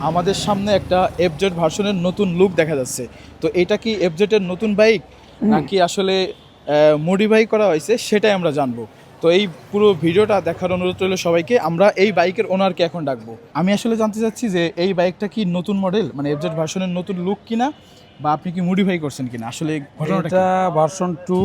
আমাদের সামনে একটা এফজেড ভার্সনের নতুন লুক দেখা যাচ্ছে। তো এটা কি এফজেডের নতুন বাইক নাকি আসলে মডিফাই করা হয়েছে সেটাই আমরা জানবো। তো এই পুরো ভিডিওটা দেখার অনুরোধ রইল সবাইকে। আমরা এই বাইকের ওনারকে এখন ডাকবো। আমি আসলে জানতে চাচ্ছি যে এই বাইকটা কি নতুন মডেল, মানে এফজেড ভার্সনের নতুন লুক কিনা, বা আপনি কি মডিফাই করছেন কিনা, আসলে ঘটনাটা কি? এটা ভার্সন 2।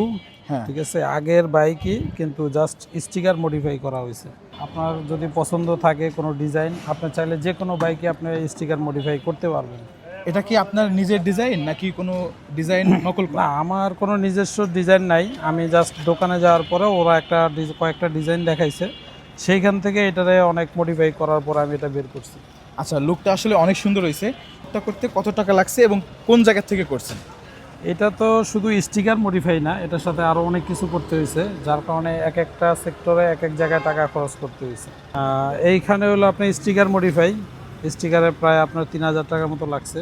হ্যাঁ, ঠিক আছে, আগের বাইকই কিন্তু জাস্ট স্টিকার মডিফাই করা হয়েছে। আপনার যদি পছন্দ থাকে কোনো ডিজাইন, আপনি চাইলে যে কোনো বাইকে আপনি স্টিকার মডিফাই করতে পারবেন। এটা কি আপনার নিজের ডিজাইন নাকি কোনো ডিজাইন নকল করা? না, আমার কোনো নিজস্ব ডিজাইন নাই। আমি জাস্ট দোকানে যাওয়ার পরে ওরা কয়েকটা ডিজাইন দেখাইছে, সেইখান থেকে এটারে অনেক মডিফাই করার পর আমি এটা বের করছি। আচ্ছা, লুকটা আসলে অনেক সুন্দর হয়েছে। এটা করতে কত টাকা লাগছে এবং কোন জায়গা থেকে করছেন? এটা তো শুধু স্টিকার মডিফাই না, এটার সাথে আরও অনেক কিছু করতে হয়েছে, যার কারণে এক একটা সেক্টরে এক এক জায়গায় টাকা খরচ করতে হয়েছে। এইখানে হলো আপনি স্টিকার মডিফাই, স্টিকারে প্রায় আপনার 3,000 টাকার মতো লাগছে।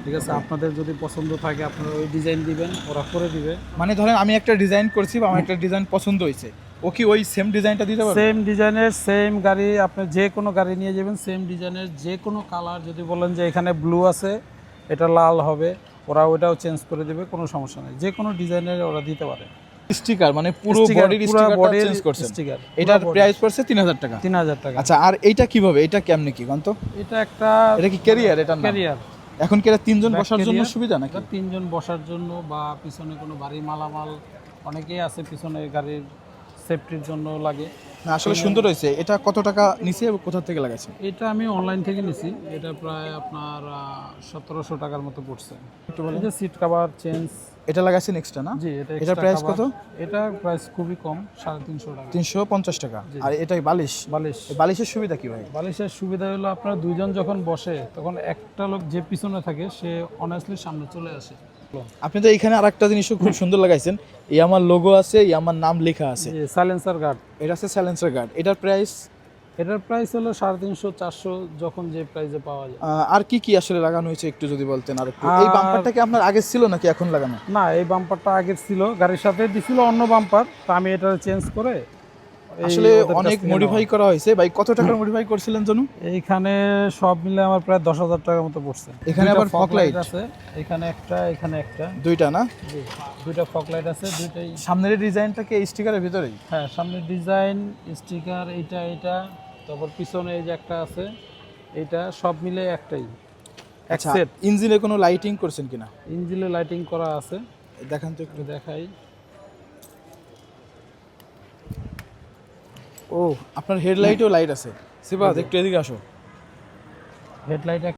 ঠিক আছে, আপনাদের যদি পছন্দ থাকে আপনারা ওই ডিজাইন দিবেন, ওরা করে দিবে। মানে ধরেন আমি একটা ডিজাইন করছি বা আমার একটা ডিজাইন পছন্দ হয়েছে, ও কি ওই সেম ডিজাইনটা দিতে পারবে? সেম ডিজাইনের সেম গাড়ি, আপনি যে কোনো গাড়ি নিয়ে যাবেন, সেম ডিজাইনের যে কোনো কালার, যদি বলেন যে এখানে ব্লু আছে এটা লাল হবে, ওরা ওটাও চেঞ্জ করে দেবে, কোনো সমস্যা নেই। যে কোনো ডিজাইনের ওরা দিতে পারে। স্টিকার মানে পুরো বডির স্টিকারটা চেঞ্জ করছেন? স্টিকার এটার প্রাইস পড়ছে 3,000 টাকা। 3,000 টাকা। আচ্ছা, আর এইটা কিভাবে, এটা কেমনে কি গন্ত? এটা একটা এটা কি ক্যারিয়ার? এটা না, ক্যারিয়ার। এখন কি এটা তিনজন বসার জন্য সুবিধা নাকি? এটা 3 জন বসার জন্য, বা পিছনে কোনো ভারী মালামাল, অনেকেই আছে পিছনে গাড়ির সেফটির জন্য লাগে। না, আসলে সুন্দর হয়েছে। এটা কত টাকা নিছে এবং কোথা থেকে লাগাইছেন? এটা আমি অনলাইন থেকে নিছি, এটা প্রায় আপনার 1700 টাকার মতো পড়ছে। একটু বলেন। এই যে সিট কভার চেঞ্জ, এটা লাগাইছেন এক্সট্রা না? জি এটা এটার প্রাইস কত? এটা প্রাইস খুবই কম, 350 টাকা। 350 টাকা। আর এটাই বালিশ? বালিশ। এই বালিশের সুবিধা কি ভাই? বালিশের সুবিধা হলো আপনার 2 জন যখন বসে তখন একটা লোক যে পিছনে থাকে সে অনেস্টলি সামনে চলে আসে। আপনি তো এখানে আরেকটা জিনিসও খুব সুন্দর লাগাইছেন, ইয়ামার লোগো আছে, ইয়ামার নাম লেখা আছে। যে সাইলেন্সার গার্ড, এটা আছে সাইলেন্সার গার্ড। এটার প্রাইস? এটার প্রাইস হলো 350-400, যখন যে প্রাইসে পাওয়া যায়। আর কি কি আসলে লাগানো হয়েছে একটু যদি বলতেন আর একটু। এই আর- বাম্পারটা কি আপনার আগে ছিল নাকি এখন লাগানো? না, এই বাম্পারটা আগের ছিল, গাড়ির সাথে দিছিল অন্য বাম্পার, তো আমি এটা চেঞ্জ করে আসলে অনেক মডিফাই করা হয়েছে ভাই। কত টাকার মডিফাই করছিলেন জানো? এইখানে সব মিলে আমার প্রায় 10,000 টাকার মতো পড়ছে। এখানে আবার ফগ লাইট আছে, এখানে একটা, এখানে একটা, দুইটা না? জি, দুইটা ফগ লাইট আছে, দুইটাই। সামনের ডিজাইনটা কি স্টিকারের ভিতরেই? হ্যাঁ, সামনের ডিজাইন স্টিকার, এটা, তারপর পিছনে এই যে একটা আছে, এটা সব মিলে একটাই, এক আচ্ছা, সেট। ইঞ্জিনে কোনো লাইটিং করছেন কিনা? ইঞ্জিনে লাইটিং করা আছে, দেখান তো একটু। দেখাই। ও, আপনার হেডলাইটেও লাইট আছে। সিবাদ একটু এদিকে আসো। হেডলাইট